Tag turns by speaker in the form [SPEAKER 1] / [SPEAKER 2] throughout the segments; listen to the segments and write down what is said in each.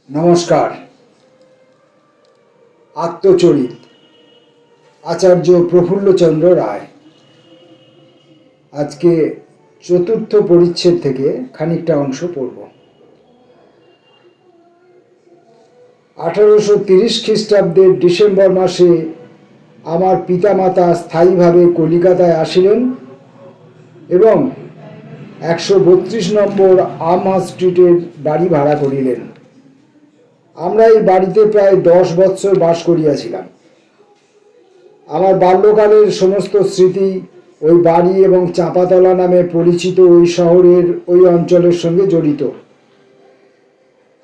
[SPEAKER 1] নমস্কার। আত্মচরিত আচার্য প্রফুল্লচন্দ্র রায়। আজকে চতুর্থ পরিচ্ছেদ থেকে খানিকটা অংশ পড়ব। 1830 খ্রিস্টাব্দের ডিসেম্বর মাসে আমার পিতামাতা স্থায়ীভাবে কলিকাতায় আসিলেন এবং 132 নম্বর আমা স্ট্রিটের বাড়ি ভাড়া করিলেন। আমরা এই বাড়িতে প্রায় 10 বৎসর বাস করিয়াছিলাম। আমার বাল্যকালের সমস্ত স্মৃতি ওই বাড়ি এবং চাঁপাতলা নামে পরিচিত ওই শহরের ওই অঞ্চলের সঙ্গে জড়িত।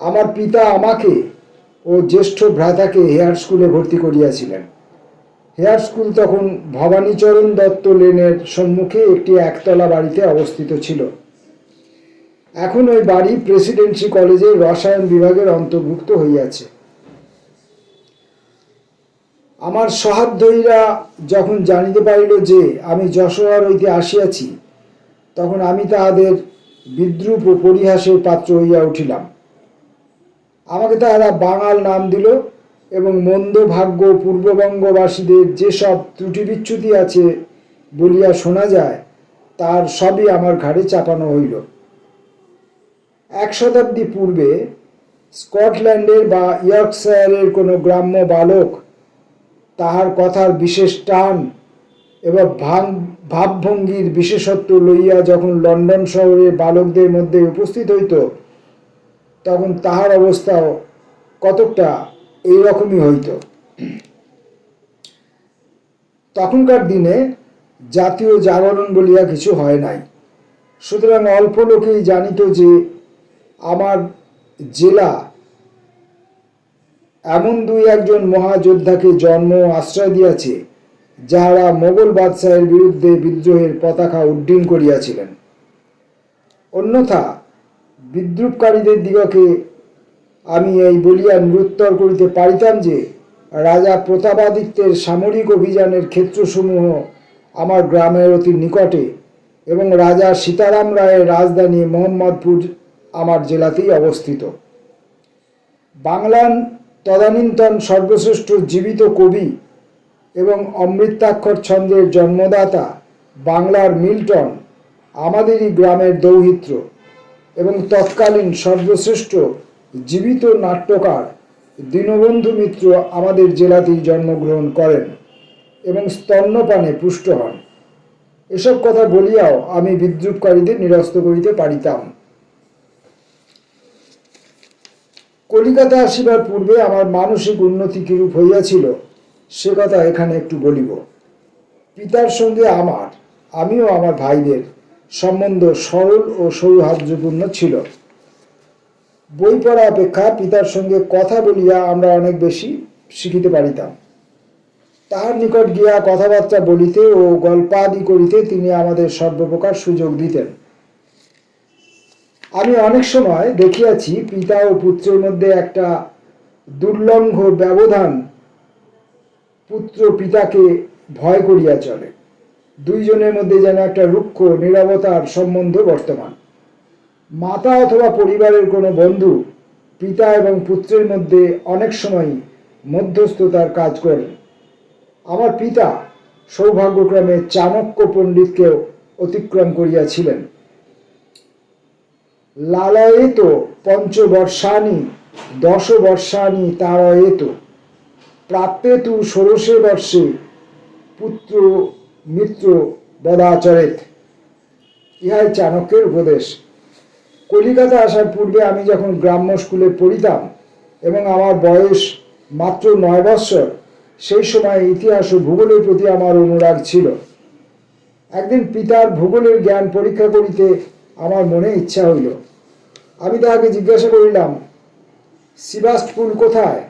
[SPEAKER 1] আমার পিতা আমাকে ও জ্যেষ্ঠ ভ্রাতাকে হেয়ার স্কুলে ভর্তি করিয়াছিলেন। হেয়ার স্কুল তখন ভবানীচরণ দত্ত লেনের সম্মুখে একটি একতলা বাড়িতে অবস্থিত ছিল। এখন ওই বাড়ি প্রেসিডেন্সি কলেজের রসায়ন বিভাগের অন্তর্ভুক্ত হইয়াছে। আমার সহাধ্যয়ীরা যখন জানিতে পারিল যে আমি যশোহর হইতে আসিয়াছি, তখন আমি তাহাদের বিদ্রূপ ও পরিহাসের পাত্র হইয়া উঠিলাম। আমাকে তাহারা বাঙাল নাম দিল এবং মন্দ ভাগ্য পূর্ববঙ্গবাসীদের যেসব ত্রুটি বিচ্যুতি আছে বলিয়া শোনা যায়, তার সবই আমার ঘাড়ে চাপানো হইল। 1 শতাব্দী পূর্বে স্কটল্যান্ডের বা ইয়র্কশায়ারের কোনো গ্রাম্য বালক তাহার কথার বিশেষ টান এবং ভাবভঙ্গির বিশেষত্ব লইয়া যখন লন্ডন শহরের বালকদের মধ্যে উপস্থিত হইত, তখন তাহার অবস্থাও কতকটা এইরকমই হইত। তখনকার দিনে জাতীয় জাগরণ বলিয়া কিছু হয় নাই, সুতরাং অল্প লোকেই জানিত যে আমার জেলা এমন 2-1 মহাযোদ্ধাকে জন্ম আশ্রয় দিয়াছে, যাহারা মোগল বাদশাহের বিরুদ্ধে বিদ্রোহের পতাকা উড্ডীন করিয়াছিলেন। অন্যথা বিদ্রুপকারীদের দিগকে আমি এই বলিয়া নিরুত্তর করিতে পারিতাম যে রাজা প্রতাপাদিত্যের সামরিক অভিযানের ক্ষেত্রসমূহ আমার গ্রামের অতি নিকটে এবং রাজা সীতারাম রায়ের রাজধানী মোহাম্মদপুর আমার জেলাতেই অবস্থিত। বাংলার তদানীন্তন সর্বশ্রেষ্ঠ জীবিত কবি এবং অমৃতাক্ষর ছন্দের জন্মদাতা বাংলার মিল্টন আমাদেরই গ্রামের দৌহিত্র এবং তৎকালীন সর্বশ্রেষ্ঠ জীবিত নাট্যকার দীনবন্ধু মিত্র আমাদের জেলাতেই জন্মগ্রহণ করেন এবং স্তন্যপানে পুষ্ট হন। এসব কথা বলিয়াও আমি বিদ্রুপকারীদের নিরস্ত করিতে পারিতাম। কলিকাতা আসিবার পূর্বে আমার মানসিক উন্নতি কিরূপ হইয়াছিল সে কথা এখানে একটু বলিব। পিতার সঙ্গে আমিও আমার ভাইদের সম্বন্ধ সরল ও সৌহার্দ্যপূর্ণ ছিল। বই পড়া অপেক্ষা পিতার সঙ্গে কথা বলিয়া আমরা অনেক বেশি শিখিতে পারিতাম। তাহার নিকট গিয়া কথাবার্তা বলিতে ও গল্পাদি করিতে তিনি আমাদের সর্বপ্রকার সুযোগ দিতেন। আমি অনেক সময় দেখিয়াছি পিতা ও পুত্রের মধ্যে একটা দুর্লঙ্ঘ ব্যবধান পুত্র পিতাকে ভয় করিয়া চলে। দুইজনের মধ্যে যেন একটা রুক্ষ নীরবতার সম্বন্ধ বর্তমান। মাতা অথবা পরিবারের কোনো বন্ধু পিতা এবং পুত্রের মধ্যে অনেক সময় মধ্যস্থতার কাজ করেন। আমার পিতা সৌভাগ্যক্রমে চাণক্য পণ্ডিতকেও অতিক্রম করিয়াছিলেন। লালয়েত পঞ্চবর্ষাণি 10 বর্ষাণি তারয়েত প্রাপ্যেতু ষোড়শে বর্ষে পুত্র মিত্র বদাচরেত। ইহাই চাণক্যের উপদেশ। কলিকাতা আসার পূর্বে আমি যখন গ্রাম্য স্কুলে পড়িতাম এবং আমার বয়স মাত্র 9 বৎসর, সেই সময় ইতিহাস ও ভূগোলের প্রতি আমার অনুরাগ ছিল। একদিন পিতার ভূগোলের জ্ঞান পরীক্ষা করিতে আমার মনে ইচ্ছা হইল। আমি তাহাকে জিজ্ঞাসা করিলাম, সিবাস্টপুল কোথায়?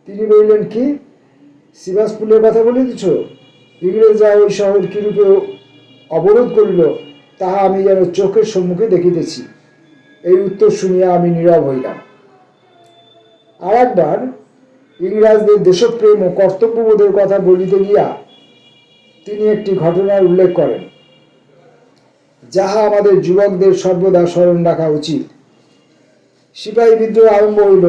[SPEAKER 1] তিনি বলিলেন, কি সিবাস্টপুলের কথা বলিতেছ? ইংরেজরা ওই শহর কিরূপে অবরোধ করিল তাহা আমি যেন চোখের সম্মুখে দেখিতেছি। এই উত্তর শুনিয়া আমি নীরব হইলাম। আর একবার ইংরেজদের দেশপ্রেম ও কর্তব্যবোধের কথা বলিতে গিয়া তিনি একটি ঘটনার উল্লেখ করেন, যাহা আমাদের যুবকদের সর্বদা স্মরণ রাখা উচিত। সিপাহী বিদ্রোহ আরম্ভ হইল।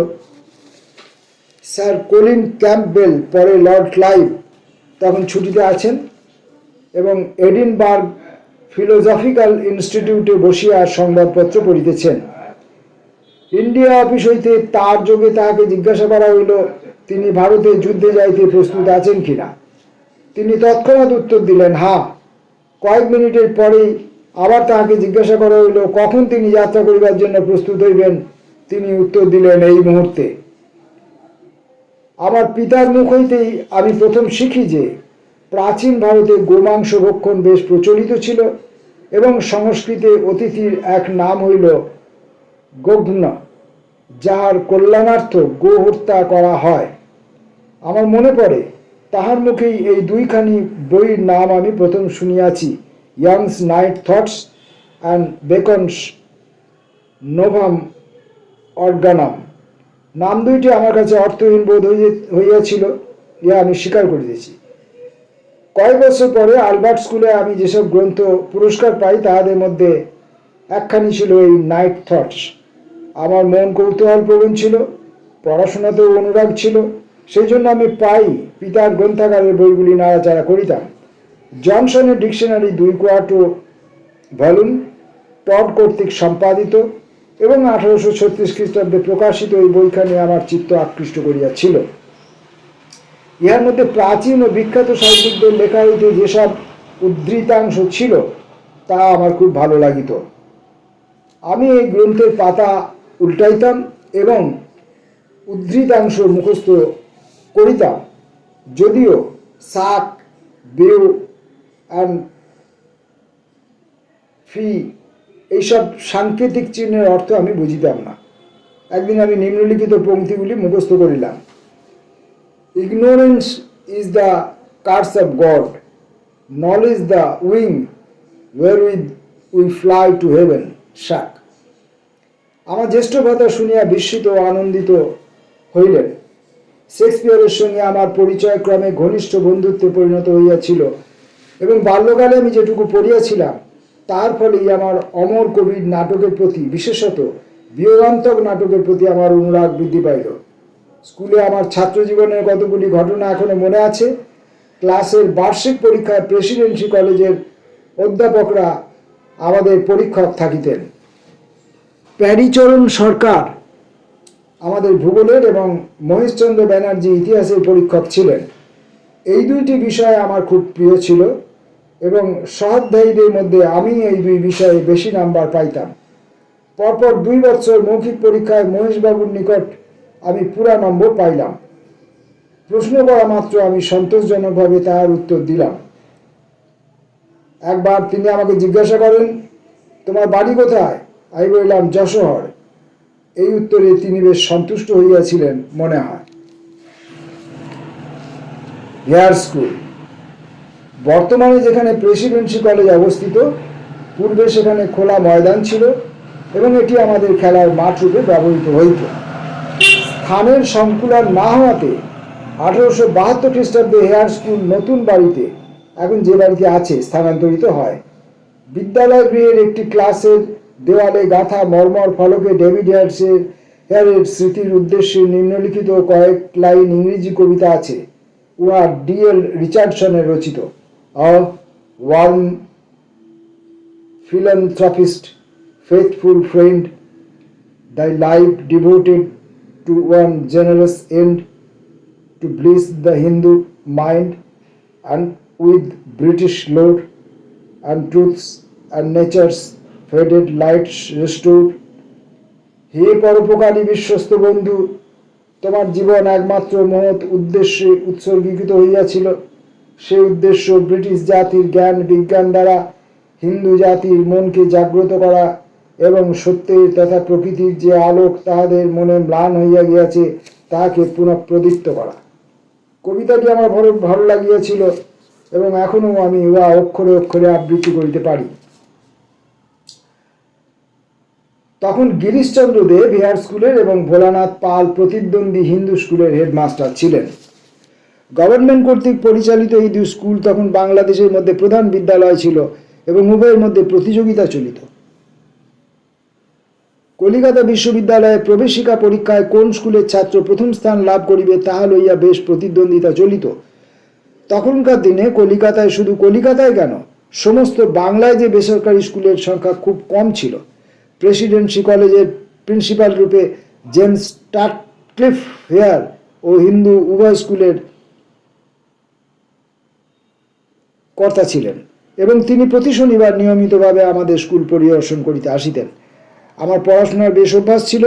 [SPEAKER 1] স্যার কলিন ক্যাম্পবেল, পরে লর্ড ক্লাইভ, তখন ছুটিতে আছেন এবং এডিনবার্গ ফিলোজফিক্যাল ইনস্টিটিউটে বসিয়া সংবাদপত্র পড়িতেছেন। ইন্ডিয়া অফিস হইতে তার যোগে তাহাকে জিজ্ঞাসা করা হইল তিনি ভারতে যুদ্ধে যাইতে প্রস্তুত আছেন কিনা। তিনি তৎক্ষণাৎ উত্তর দিলেন হ্যাঁ। কয়েক মিনিটের পরেই আবার তাহাকে জিজ্ঞাসা করা হইল কখন তিনি যাত্রা করিবার জন্য প্রস্তুত হইবেন। তিনি উত্তর দিলেন এই মুহূর্তে। আমার পিতার মুখ হইতেই আমি প্রথম শিখি যে প্রাচীন ভারতে গোমাংস ভক্ষণ বেশ প্রচলিত ছিল এবং সংস্কৃতে অতিথির এক নাম হইল গোঘ্ন, যাহার কল্যাণার্থ গো হত্যা করা হয়। আমার মনে পড়ে তাহার মুখেই এই দুইখানি বইয়ের নাম আমি প্রথম শুনিয়াছি, ইয়াংস নাইট থটস অ্যান্ড বেকনস নোভাম অর্গানাম। নাম দুইটি আমার কাছে অর্থহীন বোধ হইয়াছিল, ইহা আমি স্বীকার করিতেছি। কয়েক বছর পরে আলবার্ট স্কুলে আমি যেসব গ্রন্থ পুরস্কার পাই তাহাদের মধ্যে একখানি ছিল এই নাইট থটস। আমার মন কৌতূহলপ্রবণ ছিল, পড়াশোনাতেও অনুরাগ ছিল, সেই জন্য আমি প্রায়ই পিতার গ্রন্থাগারের বইগুলি নাড়াচাড়া করিতাম। জনসনের ডিকশনারি 2 কোয়ার্টো ভলিউম, টড কর্তৃক সম্পাদিত এবং 1836 খ্রিস্টাব্দে প্রকাশিত এই বইখানি আমার চিত্ত আকৃষ্ট করিয়াছিল। ইহার মধ্যে প্রাচীন ও বিখ্যাত সাহিত্যিকদের লেখা হইতে যেসব উদ্ধৃতাংশ ছিল তা আমার খুব ভালো লাগিত। আমি এই গ্রন্থের পাতা উল্টাইতাম এবং উদ্ধৃতাংশ মুখস্থ করিতাম, যদিও সাক, বেউ অ্যান্ড ফি এইসব সাংকেতিক চিহ্নের অর্থ আমি বুঝিতাম না। একদিন আমি নিম্নলিখিত পংক্তিগুলি মুখস্থ করিলাম। Ignorance is the curse of God, knowledge the wing wherewith we fly to heaven. শাক। আমার জ্যেষ্ঠ ভ্রাতা শুনিয়া বিস্মিত ও আনন্দিত হইলেন। শেক্সপিয়ারের সঙ্গে আমার পরিচয় ক্রমে ঘনিষ্ঠ বন্ধুত্বে পরিণত হইয়াছিল এবং বাল্যকালে আমি যেটুকু পড়িয়াছিলাম তার ফলেই আমার অমর কবির নাটকের প্রতি, বিশেষত বিয়োগান্তক নাটকের প্রতি আমার অনুরাগ বৃদ্ধি পাইল। স্কুলে আমার ছাত্র জীবনের কতগুলি ঘটনা এখনো মনে আছে। ক্লাসের বার্ষিক পরীক্ষায় প্রেসিডেন্সি কলেজের অধ্যাপকরা আমাদের পরীক্ষক থাকিতেন। প্যারীচরণ সরকার আমাদের ভূগোলের এবং মহেশচন্দ্র ব্যানার্জি ইতিহাসের পরীক্ষক ছিলেন। এই দুইটি বিষয় আমার খুব প্রিয় ছিল এবং সহাধ্যায়ীদের মধ্যে আমি এই দুই বিষয়ে বেশি নাম্বার পাইতাম। পরপর 2 বছর মৌখিক পরীক্ষায় মহেশবাবুর নিকট আমি পুরা নম্বর পাইলাম। প্রশ্ন করা মাত্র আমি সন্তোষজনকভাবে তাহার উত্তর দিলাম। একবার তিনি আমাকে জিজ্ঞাসা করেন তোমার বাড়ি কোথায়? আমি বললাম যশোহর। এই উত্তরে তিনি বেশ সন্তুষ্ট হইয়াছিলেন মনে হয়। হেয়ার স্কুল বর্তমানে যেখানে প্রেসিডেন্সি কলেজ অবস্থিত, পূর্বে সেখানে খোলা ময়দান ছিল এবং এটি আমাদের খেলার মাঠ রূপে ব্যবহৃত হইত। স্থানের সংকুলান না হওয়াতে 1872 খ্রিস্টাব্দে হেয়ার স্কুল নতুন বাড়িতে, এখন যে বাড়িতে আছে, স্থানান্তরিত হয়। বিদ্যালয় গৃহের একটি ক্লাসের দেওয়ালে গাঁথা মর্মর ফলকে ডেভিড হেয়ারের স্মৃতির উদ্দেশ্যে নিম্নলিখিত কয়েক লাইন ইংরেজি কবিতা আছে। উহা D.L. রিচার্ডসনের রচিত। A warm philanthropist, faithful friend, thy life devoted to one generous end, to bless the Hindu mind and with British lore and truths and nature's faded lights restored. হে পরোপকারী বিশ্বস্ত বন্ধু, তোমার জীবন একমাত্র মহৎ উদ্দেশ্যে উৎসর্গীকৃত হইয়াছিল। সেই উদ্দেশ্য ব্রিটিশ জাতির জ্ঞান বিজ্ঞান দ্বারা হিন্দু জাতির মনকে জাগ্রত করা এবং সত্যের তথা প্রকৃতির যে আলোক তাহাদের মনে ম্লান হইয়া গিয়াছে তাহাকে পুনঃপ্রদীপ্ত করা। কবিতাটি আমার ভালো লাগিয়াছিল এবং এখনও আমি উহা অক্ষরে অক্ষরে আবৃত্তি করিতে পারি। তখন গিরিশচন্দ্র দেব হেয়ার স্কুলের এবং ভোলানাথ পাল প্রতিদ্বন্দ্বী হিন্দু স্কুলের হেডমাস্টার ছিলেন। গভর্নমেন্ট কর্তৃক পরিচালিত এই দুই স্কুল তখন বাংলাদেশের মধ্যে প্রধান বিদ্যালয় ছিল এবং উভয়ের মধ্যে প্রতিযোগিতা চলিত। কলিকাতা বিশ্ববিদ্যালয়ে প্রবেশিকা পরীক্ষায় কোন স্কুলের ছাত্র প্রথম স্থান লাভ করিবে তাহা লইয়া বেশ প্রতিদ্বন্দ্বিতা চলিত। তখনকার দিনে কলিকাতায়, শুধু কলিকাতায় কেন, সমস্ত বাংলায় যে বেসরকারি স্কুলের সংখ্যা খুব কম ছিল। প্রেসিডেন্সি কলেজের প্রিন্সিপাল রূপে জেমস টাটক্লিফ হেয়ার ও হিন্দু উভয় স্কুলের কর্তা ছিলেন এবং তিনি প্রতি শনিবার নিয়মিতভাবে আমাদের স্কুল পরিদর্শন করিতে আসিতেন। আমার পড়াশোনার বেশ অভ্যাস ছিল,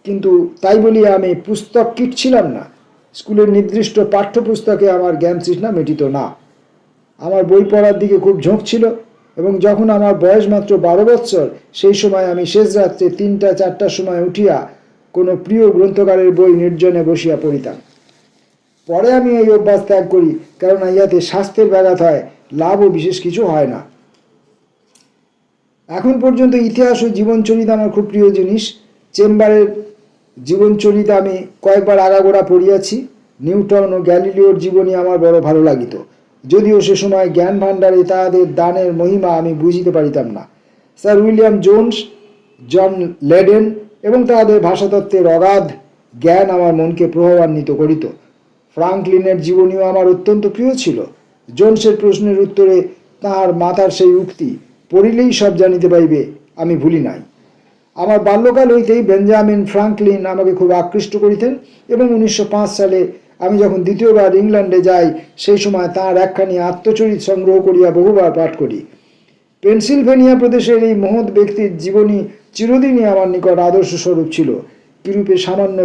[SPEAKER 1] কিন্তু তাই বলিয়া আমি পুস্তক কীট ছিলাম না। স্কুলের নির্দিষ্ট পাঠ্যপুস্তকে আমার জ্ঞান তৃষ্ণা মিটিত না। আমার বই পড়ার দিকে খুব ঝোঁক ছিল এবং যখন আমার বয়স মাত্র 12 বৎসর, সেই সময় আমি শেষ রাত্রে 3টা-4টার সময় উঠিয়া কোনো প্রিয় গ্রন্থকারের বই নির্জনে বসিয়া পড়িতাম। পরে আমি এই অভ্যাস ত্যাগ করি, কারণ ইহাতে স্বাস্থ্যের ব্যাঘাত হয়, লাভও বিশেষ কিছু হয় না। এখন পর্যন্ত ইতিহাস ও জীবনচরিত আমার খুব প্রিয় জিনিস। চেম্বারের জীবনচরিত আমি কয়েকবার আগাগোড়া পড়িয়াছি। নিউটন ও গ্যালিলিওর জীবনী আমার বড় ভালো লাগিত, যদিও সে সময় জ্ঞান ভাণ্ডারে তাহাদের দানের মহিমা আমি বুঝিতে পারিতাম না। স্যার উইলিয়াম জোন্স, জন লেডেন এবং তাহাদের ভাষাতত্ত্বের অগাধ জ্ঞান আমার মনকে প্রভাবান্বিত করিত। ফ্রাঙ্কলিনের জীবনীও আমার অত্যন্ত প্রিয় ছিল। জোন্সের প্রশ্নের উত্তরে তাঁর মাথার সেই উক্তি, পড়িলেই সব জানিতে পাইবে, আমি ভুলি নাই। আমার বাল্যকাল হইতেই বেঞ্জামিন ফ্রাঙ্কলিন আমাকে খুব আকৃষ্ট করিতেন এবং 1905 সালে আমি যখন দ্বিতীয়বার ইংল্যান্ডে যাই, সেই সময় তাঁর একখানি আত্মচরিত সংগ্রহ করিয়া বহুবার পাঠ করি। পেনসিলভেনিয়া প্রদেশের এই মহৎ ব্যক্তির জীবনী চিরদিনই আমার নিকট আদর্শ স্বরূপ ছিল। কিরূপে সামান্য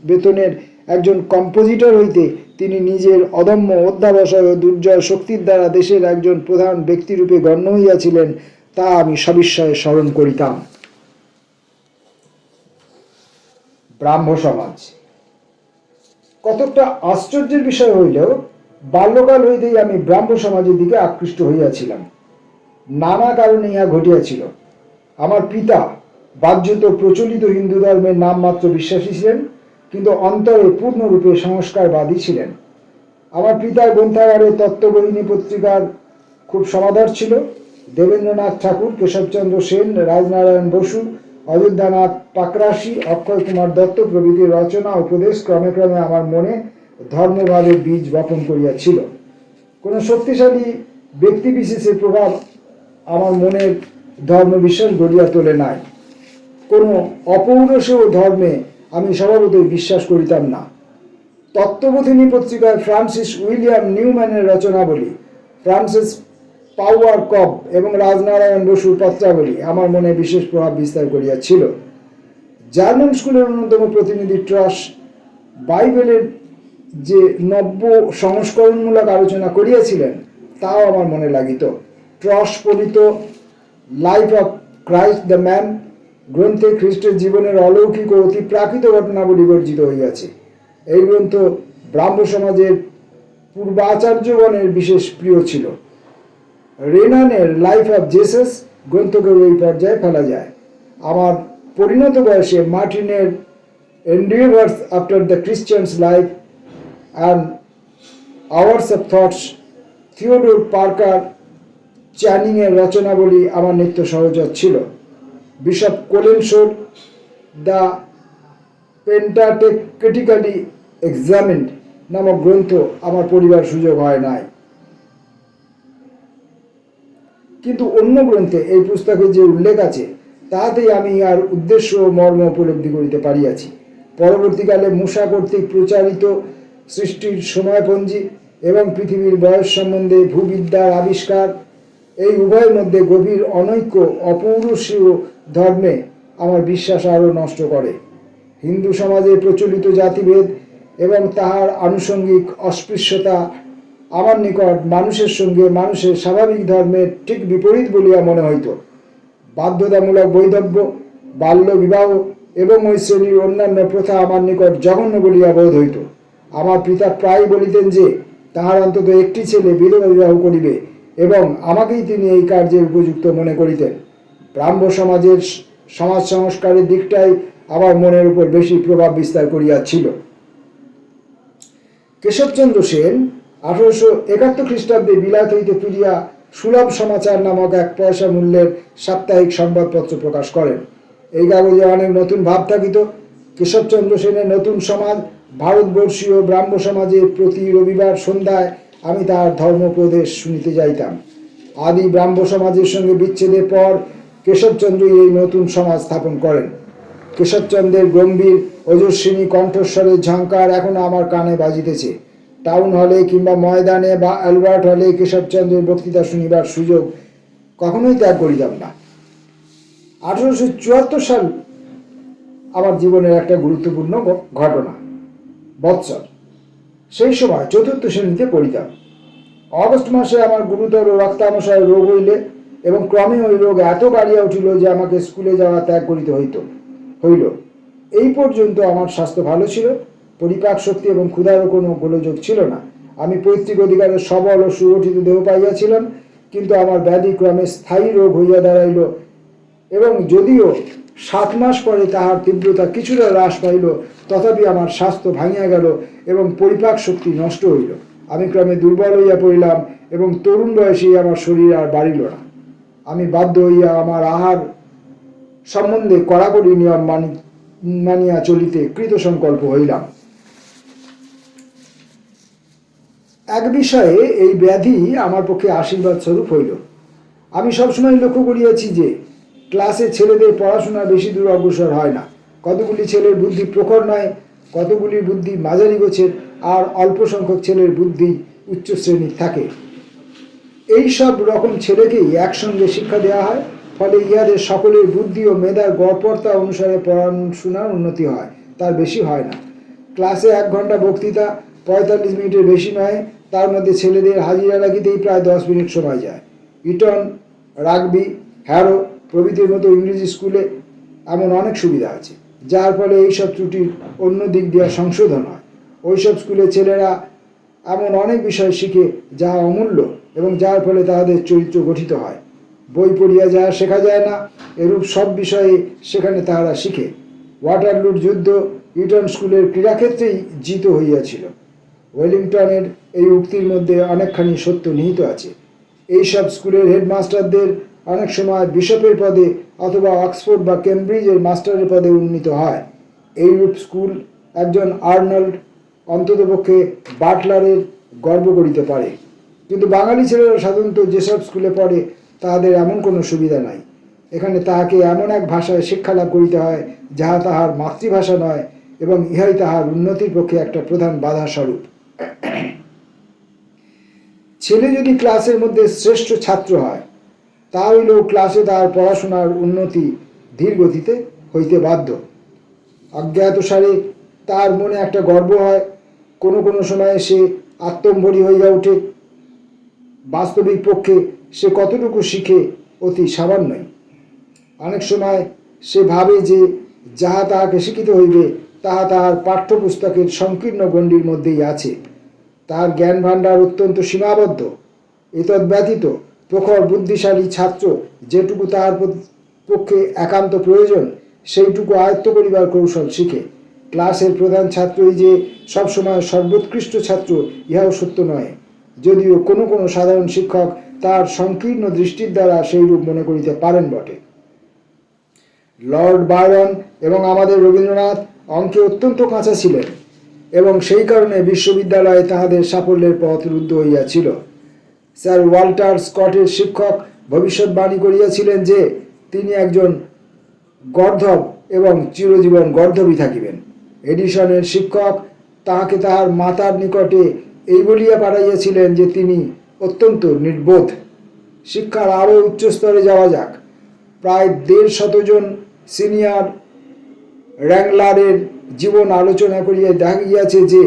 [SPEAKER 1] বেতনের একজন কম্পোজিটর হইতে তিনি নিজের অদম্য অধ্যাবসায় ও দুর্জয় শক্তির দ্বারা দেশের একজন প্রধান ব্যক্তিরূপে গণ্য হইয়াছিলেন, তা আমি সবিস্ময়ে স্মরণ করিতাম। ব্রাহ্ম সমাজ কতকটা আশ্চর্যের বিষয় হইলেও বাল্যকাল হইতেই আমি ব্রাহ্ম সমাজের দিকে আকৃষ্ট হইয়াছিলাম। নানা কারণে ইহা ঘটিয়াছিল। আমার পিতা বাহ্যত প্রচলিত হিন্দু ধর্মের নামমাত্র বিশ্বাসী ছিলেন, কিন্তু অন্তরে পূর্ণরূপে সংস্কারবাদী ছিলেন। আমার পিতার গ্রন্থাগারে তত্ত্ববোধিনী পত্রিকার খুব সমাদর ছিল। দেবেন্দ্রনাথ ঠাকুর, কেশবচন্দ্র সেন, রাজনারায়ণ বসু, অযোধ্যানাথ পাকরাশি, অক্ষয় কুমার দত্ত প্রভৃতির রচনা উপদেশ ক্রমে ক্রমে আমার মনে ধর্মভাবের বীজ বপন করিয়াছিল। কোনো শক্তিশালী ব্যক্তিবিশেষের প্রভাব আমার মনের ধর্মবিশ্বাস গড়িয়া তোলে নাই। কোনো অপৌরুষেয় ধর্মে আমি স্বভাবতই বিশ্বাস করিতাম না। তত্ত্ববোধিনী পত্রিকায় ফ্রান্সিস উইলিয়াম নিউম্যানের রচনাবলী, ফ্রান্সিস পাওয়ার কব এবং রাজনারায়ণ বসুর পত্রাবলী আমার মনে বিশেষ প্রভাব বিস্তার করিয়াছিল। জার্মান স্কুলের অন্যতম প্রতিনিধি ট্রাস বাইবেলের যে নব্য সংস্করণমূলক আলোচনা করিয়াছিলেন, তাও আমার মনে লাগিত। ট্রাস পঠিত life of Christ the man গ্রন্থে খ্রিস্টের জীবনের অলৌকিক ও অতি প্রাকৃত ঘটনাবলী বর্জিত হইয়াছে। এই গ্রন্থ ব্রাহ্ম সমাজের পূর্বাচার্যগণের বিশেষ প্রিয় ছিল। রেনানের লাইফ অফ জেসাস গ্রন্থকেও এই পর্যায়ে ফেলা যায়। আমার পরিণত বয়সে মার্টিনের endeavours after the Christians life and hours of thoughts, Theodore Parker চ্যানিংয়ের রচনাবলী আমার নিত্য সহচর ছিল। বিশপ কোলেনশোর দ্য পেন্টাটেক্টিক্যালি এক্সামিন্ড নামক গ্রন্থ আমার পড়িবার সুযোগ হয় নাই, কিন্তু অন্য গ্রন্থে এই পুস্তকে যে উল্লেখ আছে তাহাতেই আমি আর উদ্দেশ্য ও মর্ম উপলব্ধি করিতে পারিয়াছি। পরবর্তীকালে মূসা কর্তৃক প্রচারিত সৃষ্টির সময়পঞ্জি এবং পৃথিবীর বয়স সম্বন্ধে ভূবিদ্যার আবিষ্কার, এই উভয়ের মধ্যে গভীর অনৈক্য অপৌরুষীয় ধর্মে আমার বিশ্বাস আরও নষ্ট করে। হিন্দু সমাজে প্রচলিত জাতিভেদ এবং তাহার আনুষঙ্গিক অস্পৃশ্যতা আমার নিকট মানুষের সঙ্গে মানুষের স্বাভাবিক ধর্মের ঠিক বিপরীত বলিয়া মনে হইত। বাধ্যতামূলক বৈধব্য, বাল্য বিবাহ এবং ওই শ্রেণীর অন্যান্য প্রথা আমার নিকট জঘন্য বলিয়া বোধ হইত। আমার পিতা প্রায় বলিতেন যে তাহার অন্তত একটি ছেলে বিধবা বিবাহ করিবে এবং আমাকেই তিনি এই কার্যে উপযুক্ত মনে করিতেন। ব্রাহ্ম সমাজের সমাজ সংস্কারের দিকটাই আমার মনের উপর বেশি প্রভাব বিস্তার করিয়াছিল। কেশবচন্দ্র সেন 1871 খ্রিস্টাব্দে বিলাত হইতে ফিরিয়া সুলভ সমাচার নামক 1 পয়সা মূল্যের সাপ্তাহিক সংবাদপত্র প্রকাশ করেন। এই কাগজে অনেক নতুন ভাব থাকিত। কেশবচন্দ্র সেনের নতুন সমাজ, ভারতবর্ষীয় ব্রাহ্ম সমাজে প্রতি রবিবার সন্ধ্যায় আমি তার ধর্মোপদেশ শুনিতে যাইতাম। আদি ব্রাহ্ম সমাজের সঙ্গে বিচ্ছেদের পর কেশবচন্দ্রই এই নতুন সমাজ স্থাপন করেন। কেশবচন্দ্রের গম্ভীর ওজস্বিনী কণ্ঠস্বরের ঝঙ্কার এখনো আমার কানে বাজিতেছে। টাউন হলে কিংবা ময়দানে বা অ্যালবার্ট হলে কেশবচন্দ্রের বক্তৃতা শুনিবার সুযোগ কখনোই ত্যাগ করিতাম না। 1874 সাল আমার জীবনের একটা গুরুত্বপূর্ণ ঘটনা বৎসর। সেই সময় 4th শ্রেণীতে পড়িতাম। অগস্ট মাসে আমার গুরুতর রক্তামশায় রোগ হইলে এবং ক্রমে ওই রোগ এত বাড়িয়া উঠিল যে আমাকে স্কুলে যাওয়া ত্যাগ করিতে হইল। এই পর্যন্ত আমার স্বাস্থ্য ভালো ছিল, পরিপাক শক্তি এবং ক্ষুধারও কোনো গোলযোগ ছিল না। আমি পৈতৃক অধিকারের সবল ও সুগঠিত দেহ পাইয়াছিলাম, কিন্তু আমার ব্যাধি ক্রমে স্থায়ী রোগ হইয়া দাঁড়াইল এবং যদিও 7 মাস পরে তাহার তীব্রতা কিছুটা হ্রাস পাইল, তথাপি আমার স্বাস্থ্য ভাঙিয়া গেল এবং পরিপাক শক্তি নষ্ট হইল। আমি ক্রমে দুর্বল হইয়া পড়িলাম এবং তরুণ বয়সেই আমার শরীর আর বাড়িল না। আমি বাধ্য হইয়া আমার আহার সম্বন্ধে কড়াকড়ি নিয়ম মানিয়া চলিতে কৃতসংকল্প হইলাম। এক বিষয়ে এই ব্যাধি আমার পক্ষে আশীর্বাদ স্বরূপ হইল। আমি সবসময় লক্ষ্য করিয়াছি যে ক্লাসে ছেলেদের পড়াশোনা বেশি দূর অগ্রসর হয় না। কতগুলি ছেলের বুদ্ধি প্রখর নয়, কতগুলির বুদ্ধি মাঝারি গোছের, আর অল্প সংখ্যক ছেলের বুদ্ধি উচ্চ শ্রেণীর থাকে। এই সব রকম ছেলেকেই একসঙ্গে শিক্ষা দেওয়া হয়, ফলে ইহাদের সকলের বুদ্ধি ও মেধার গড়পড়তা অনুসারে পড়াশোনার উন্নতি হয়, তার বেশি হয় না। ক্লাসে 1 ঘন্টা বক্তৃতা 45 মিনিটের বেশি নয়, তার মধ্যে ছেলেদের হাজিরা রাখিতেই প্রায় 10 মিনিট সময় যায়। ইটন, রাগবি, হ্যারো প্রভৃতির মতো ইংরেজি স্কুলে এমন অনেক সুবিধা আছে, যার ফলে এইসব ত্রুটির অন্য দিক দিয়ে সংশোধন হয়। ওইসব স্কুলে ছেলেরা এমন অনেক বিষয় শিখে যা অমূল্য এবং যার ফলে তাদের চরিত্র গঠিত হয়। বই পড়িয়া যা শেখা যায় না, এরূপ সব বিষয়ে সেখানে তাহারা শিখে। ওয়াটারলুর যুদ্ধ ইটন স্কুলের ক্রীড়াক্ষেত্রেই জিত হইয়াছিল। ওয়েলিংটনের এই উক্তির মধ্যে অনেকখানি সত্য নিহিত আছে। এইসব স্কুলের হেডমাস্টারদের অনেক সময় বিশপের পদে অথবা অক্সফোর্ড বা কেমব্রিজের মাস্টারের পদে উন্নীত হয়। এইরূপ স্কুল একজন আর্নল্ড, অন্ততপক্ষে বাটলারের গর্ব করিতে পারে। কিন্তু বাঙালি ছেলেরা সাধারণত যেসব স্কুলে পড়ে তাহাদের এমন কোনো সুবিধা নাই। এখানে তাহাকে এমন এক ভাষায় শিক্ষালাভ করিতে হয় যাহা তাহার মাতৃভাষা নয়, এবং ইহাই তাহার উন্নতির পক্ষে একটা প্রধান বাধা স্বরূপ। ছেলে যদি ক্লাসের মধ্যে শ্রেষ্ঠ ছাত্র হয়, তা হইলেও ক্লাসে তাহার পড়াশোনার উন্নতি ধীর গতিতে হইতে বাধ্য। অজ্ঞাতসারে তার মনে একটা গর্ব হয়, কোনো কোনো সময়ে সে আত্মম্ভরী হইয়া ওঠে। বাস্তবিক পক্ষে সে কতটুকু শিখে অতি সামান্যই। অনেক সময় সে ভাবে যে যাহা তাহাকে শিখিতে হইবে তাহা তাহার পাঠ্যপুস্তকের সংকীর্ণ গণ্ডির মধ্যেই আছে। তাহার জ্ঞান ভাণ্ডার অত্যন্ত সীমাবদ্ধ। এতদ ব্যতীত প্রখর বুদ্ধিশালী ছাত্র যেটুকু তাহার পক্ষে একান্ত প্রয়োজন সেইটুকু আয়ত্ত করিবার কৌশল শিখে। ক্লাসের প্রধান ছাত্রই যে সবসময় সর্বোৎকৃষ্ট ছাত্র ইহাও সত্য নয়, যদিও কোনো কোনো সাধারণ শিক্ষক তার সংকীর্ণ দৃষ্টির দ্বারা সেইরূপ মনে করিতে পারেন বটে। লর্ড বায়রন এবং আমাদের রবীন্দ্রনাথ অঙ্কে অত্যন্ত কাঁচা ছিলেন এবং সেই কারণে বিশ্ববিদ্যালয়ে তাহাদের সাফল্যের পথ রুদ্ধ হইয়াছিল। স্যার ওয়াল্টার স্কটের শিক্ষক ভবিষ্যৎবাণী করিয়াছিলেন যে তিনি একজন গর্ধব এবং চিরজীবন গর্ধবই থাকিবেন। এডিসনের শিক্ষক তাহাকে তাহার মাতার নিকটে এই বলিয়া পাঠাইয়াছিলেন যে তিনি অত্যন্ত নির্বোধ। শিক্ষার আরও উচ্চস্তরে যাওয়া যাক। প্রায় 150 জন সিনিয়র র্যাংলারের জীবন আলোচনা করিয়া দেখা গিয়াছে যে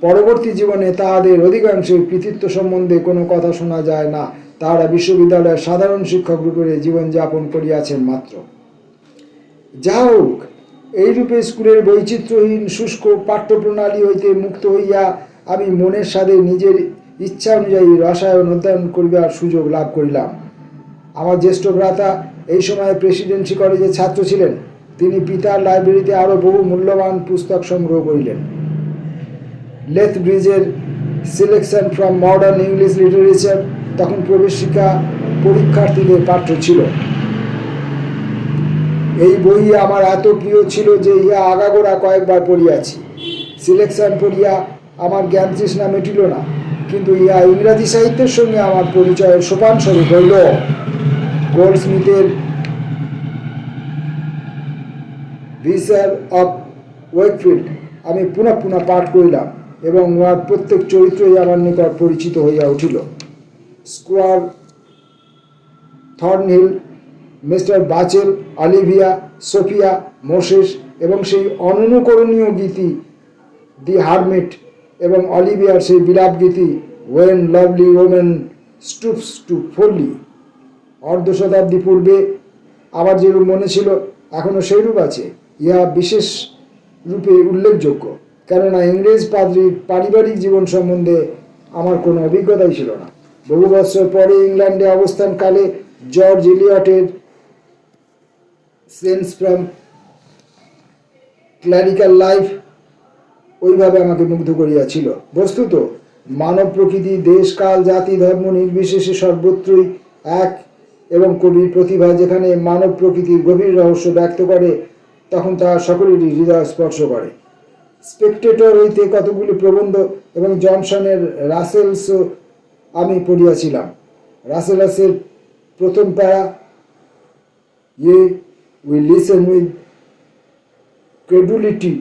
[SPEAKER 1] পরবর্তী জীবনে তাহাদের অধিকাংশের কৃতিত্ব সম্বন্ধে কোনো কথা শোনা যায় না। তাহারা বিশ্ববিদ্যালয়ের সাধারণ শিক্ষক রূপে জীবনযাপন করিয়াছেন মাত্র। যাহা হোক, এইরূপে স্কুলের বৈচিত্র্যহীন শুষ্ক পাঠ্যপ্রণালী হইতে মুক্ত হইয়া আমি মনের স্বাদে নিজের ইচ্ছা অনুযায়ী রসায়ন অধ্যয়ন করিবার সুযোগ লাভ করিলাম। আমার জ্যেষ্ঠ ভ্রাতা এই সময় প্রেসিডেন্সি কলেজের ছাত্র ছিলেন। তিনি পিতার লাইব্রেরিতে আরও বহু মূল্যবান পুস্তক সংগ্রহ করিলেন। লেথব্রিজের selection from modern English literature তখন প্রবেশিকা পরীক্ষার্থীদের পাঠ্য ছিল। এই বই আমার এত প্রিয় ছিল যে ইহা আগাগোড়া কয়েকবার পড়িয়াছি। সিলেকশন পড়িয়া আমার জ্ঞান তৃষ্ণা মিটিল না, কিন্তু ইহা ইংরাজি সাহিত্যের সঙ্গে আমার পরিচয়ের সোপান স্বরূপ হইল। গোল্ডস্মিথের ভিসার অফ ওয়েকফিল্ড আমি পুনঃ পুনঃ পাঠ করিলাম এবং উহার প্রত্যেক চরিত্রই আমার নিকট পরিচিত হইয়া উঠিল। Squire Thornhill, mister Burchell, Olivia, Sophia, Moses এবং সেই অননুকরণীয় গীতি দি হারমিট এবং অলিভিয়ার সেই বিলাপ গীতি when lovely woman stoops to folly. অর্ধ শতাব্দী পূর্বে আমার যেরূপ মনে ছিল এখনও সেইরূপ আছে। ইহা বিশেষ রূপে উল্লেখযোগ্য, কেননা ইংরেজ পাদ্রীর পারিবারিক জীবন সম্বন্ধে আমার কোনো অভিজ্ঞতাই ছিল না। বহু বছর পরে ইংল্যান্ডে অবস্থানকালে জর্জ এলিয়টের সেন্স ফ্রম ক্লারিক্যাল লাইফ ওইভাবে আমাকে মুগ্ধ করিয়াছিল। বস্তুত মানব প্রকৃতি, দেশ, কাল, জাতি, ধর্ম নির্বিশেষে সর্বত্রই এক, এবং কবির প্রতিভা যেখানে মানব প্রকৃতির গভীর রহস্য ব্যক্ত করে তখন তাহা সকলেরই হৃদয় স্পর্শ করে। স্পেকটেটর হইতে কতগুলি প্রবন্ধ এবং জনসনের রাসেলসও আমি পড়িয়াছিলাম। রাসেলাসের প্রথম প্যারা ইয়ে উই লিসেন উইথ ক্রেডুলিটি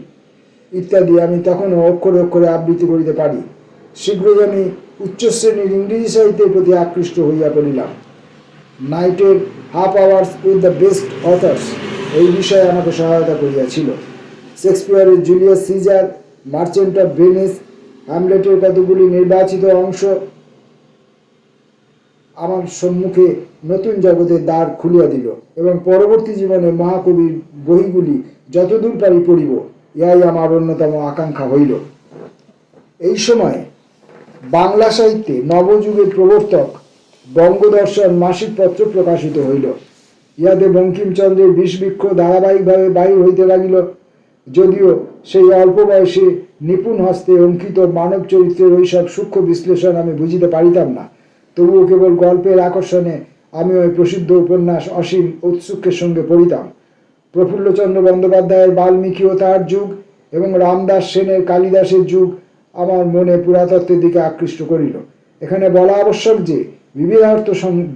[SPEAKER 1] ইত্যাদি আমি তখনও অক্ষরে অক্ষরে আবৃত্তি করিতে পারি। শীঘ্রই আমি উচ্চশ্রেণীর ইংরেজি সাহিত্যের প্রতি আকৃষ্ট হইয়া পড়িলাম। নাইটের half hours with the best authors এই বিষয়ে আমাকে সহায়তা করিয়াছিল। শেক্সপিয়ারের Julius Caesar, merchant of Venice, হ্যামলেটের কতগুলি নির্বাচিত অংশ আমার সম্মুখে নতুন জগতের দ্বার খুলিয়া দিল, এবং পরবর্তী জীবনে মহাকবির বইগুলি যতদূর পারি পড়িব, ইহাই আমার অন্যতম আকাঙ্ক্ষা হইল। এই সময় বাংলা সাহিত্যে নবযুগের প্রবর্তক বঙ্গদর্শন মাসিক পত্র প্রকাশিত হইল। ইহাতে বঙ্কিমচন্দ্রের বিষবৃক্ষ ধারাবাহিকভাবে বাহির হইতে লাগিল। যদিও সেই অল্প বয়সে নিপুণ হস্তে অঙ্কিত মানব চরিত্রের ওইসব সূক্ষ্ম বিশ্লেষণ আমি বুঝিতে পারিতাম না, তবুও কেবল গল্পের আকর্ষণে আমি ওই প্রসিদ্ধ উপন্যাস অসীম ঔৎসুক্যের সঙ্গে পড়িতাম। প্রফুল্লচন্দ্র বন্দ্যোপাধ্যায়ের বাল্মীকি ও তার যুগ এবং রামদাস সেনের কালিদাসের যুগ আমার মনে পুরাতত্ত্বের দিকে আকৃষ্ট করিল। এখানে বলা আবশ্যক যে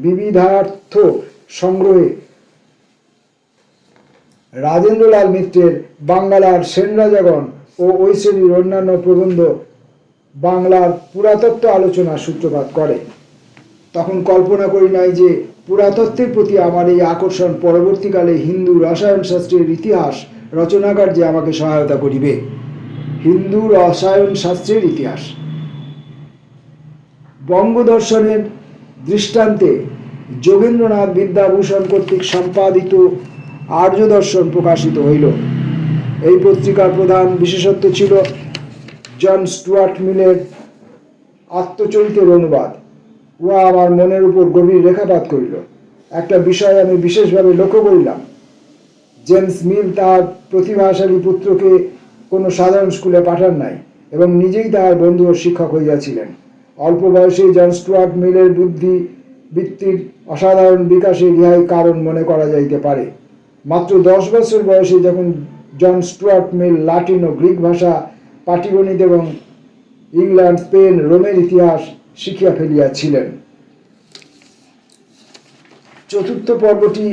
[SPEAKER 1] বিবিধার্থ সংগ্রহে রাজেন্দ্রলাল মিত্রের বাংলার সেনরাজাগণ ও ওই শ্রেণীর অন্যান্য প্রবন্ধ বাংলার পুরাতত্ত্ব আলোচনা সূত্রপাত করে। তখন কল্পনা করি নাই যে পুরাতত্ত্বের প্রতি আমার এই আকর্ষণ পরবর্তীকালে হিন্দু রসায়ন শাস্ত্রের ইতিহাস রচনাকার্যে আমাকে সহায়তা করিবে। হিন্দু রসায়ন শাস্ত্রের ইতিহাস বঙ্গদর্শনের দৃষ্টান্তে যোগেন্দ্রনাথ বিদ্যাভূষণ কর্তৃক সম্পাদিত আর্য দর্শন প্রকাশিত হইল। এই পত্রিকার প্রধান বিশেষত্ব ছিল জন স্টুয়ার্ট মিলের আত্মচরিতের অনুবাদ। উহা আমার মনের উপর গভীর রেখাপাত করিল। একটা বিষয় আমি বিশেষভাবে লক্ষ্য করিলাম, জেমস মিল তার প্রতিভাশালী পুত্রকে কোনো সাধারণ স্কুলে পাঠান নাই এবং নিজেই তাহার বন্ধু ও শিক্ষক হইয়াছিলেন। অল্প বয়সে জন স্টুয়ার্ট মিলের বুদ্ধি বৃত্তির অসাধারণ বিকাশে ইহাই কারণ মনে করা যাইতে পারে। মাত্র 10 বছর বয়সে যখন জন স্টুয়ার্ট মিল লাটিন ও গ্রিক ভাষা, পাটিগণিত এবং ইংল্যান্ড, স্পেন, রোমের ইতিহাস শিখিয়া ফেলিয়াছিলেন। চতুর্থ পর্বটি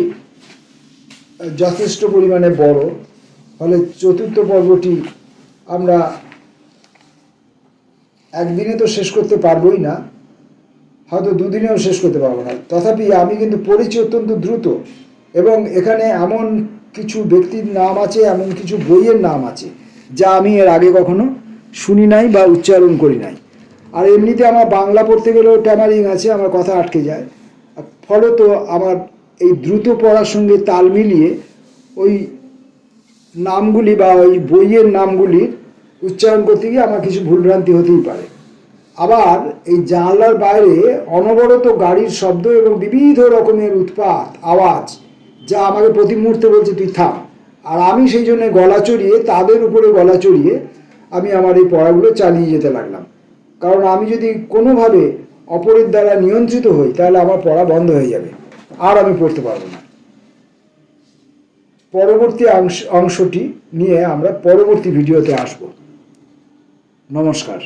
[SPEAKER 1] যথেষ্ট পরিমাণে বড়, ফলে চতুর্থ পর্বটি আমরা একদিনে তো শেষ করতে পারবোই না, হয়তো দুদিনেও শেষ করতে পারবো না। তথাপি আমি কিন্তু পড়েছি অত্যন্ত দ্রুত, এবং এখানে এমন কিছু ব্যক্তির নাম আছে, এমন কিছু বইয়ের নাম আছে যা আমি এর আগে কখনো শুনি নাই বা উচ্চারণ করি নাই। আর এমনিতে আমার বাংলা পড়তে গেলেও ট্যামারিং আছে, আমার কথা আটকে যায়। ফলত আমার এই দ্রুত পড়ার সঙ্গে তাল মিলিয়ে ওই নামগুলি বা ওই বইয়ের নামগুলির উচ্চারণ করতে গিয়ে আমার কিছু ভুলভ্রান্তি হতেই পারে। আবার এই জানলার বাইরে অনবরত গাড়ির শব্দ এবং বিবিধ রকমের উৎপাত আওয়াজ, যা আমাকে প্রতি মুহূর্তে বলছে তুই থাম। আর আমি সেই জন্য গলা চড়িয়ে, তাদের উপরে গলা চড়িয়ে আমি আমার এই পড়াগুলো চালিয়ে যেতে লাগলাম। কারণ আমি যদি কোনোভাবে অপরের দ্বারা নিয়ন্ত্রিত হই তাহলে আমার পড়া বন্ধ হয়ে যাবে, আর আমি পড়তে পারবো না। পরবর্তী অংশটি নিয়ে আমরা পরবর্তী ভিডিওতে আসব। নমস্কার।